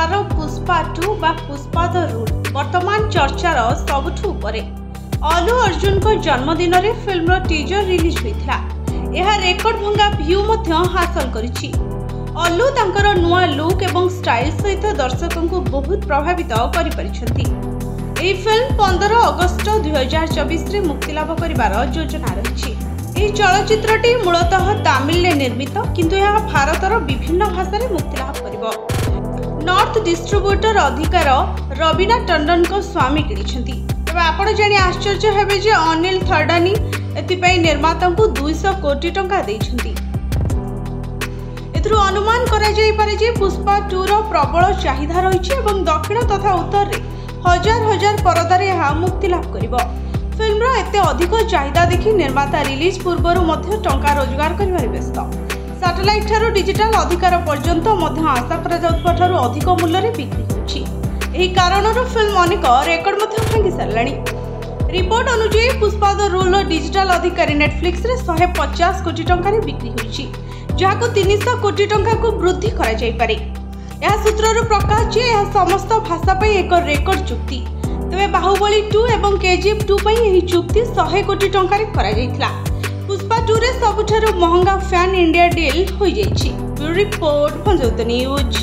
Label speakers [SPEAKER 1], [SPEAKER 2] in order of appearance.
[SPEAKER 1] परिवार पुष्पा 2 बा Pushpa the rule वर्तमान चर्चार सबुठु उपरे। अलू अर्जुन को जन्मदिन रे फिल्म टीजर रिलीज होइथिला। यह रेकर्ड भंगा व्यू मध्य हासिल करिछि। अलू तांकर नुआ लुक एवं स्टाइल सहित दर्शकों को बहुत प्रभावित करि परिछंती। एही फिल्म 15 अगस्त 2024 रे मुक्ति लाभ करिवार योजना रहिछि। एही चलचित्रटी मूलतः तमिल रे निर्मित किंतु यह भारतर विभिन्न भाषा रे मुक्ति लाभ करिवो। नॉर्थ डिस्ट्रीब्यूटर अधिकार रवीना टंडन को स्वामी किनिछंती। तबे आपण जानि आश्चर्य हेबे जे अनिल थर्डानी एथिपई निर्माता को 200 कोटी टंका दैछंती। एथरु अनुमान करा जाई पारे जे पुष्पा 2 रो प्रबल चाहिदा रहिछि एवं दक्षिण तथा उत्तर रे हजार हजार परदारे यह मुक्ति लाभ करिवो। फिल्म रो एते अधिक चाहिदा देखि निर्माता रिलीज पूर्वरु मध्य टंका रोजगार करिबारे व्यस्त। सैटेलाइट ठारू डिजिटल अधिकार पर्यंत मध्य आशा करा जाउतबा ठारू अधिक मूल्य रे बिक्री होछि। एही कारणरो फिल्म अनेक रेकर्ड मध्य भांगी सारलाणी। रिपोर्ट अनुसार पुष्पा द रूल डिजिटल अधिकारी नेटफ्लिक्स रे 150 कोटी टंका रे बिक्री होछि, जाहाको 300 कोटी टंका को वृद्धि करा जाई पारे। यह सूत्ररु प्रकाश जे यह समस्त भाषा पई एक रेकर्ड चुक्ति। तबे बाहुबली 2 एवं केजीएफ 2 पई एही चुक्ति 100 कोटी टंका रे करा जाइतला। पुष्पा 2 रे सबुठारु महंगा फैन इंडिया डील होई जाइछि। रिपोर्ट पंजौत न्यूज।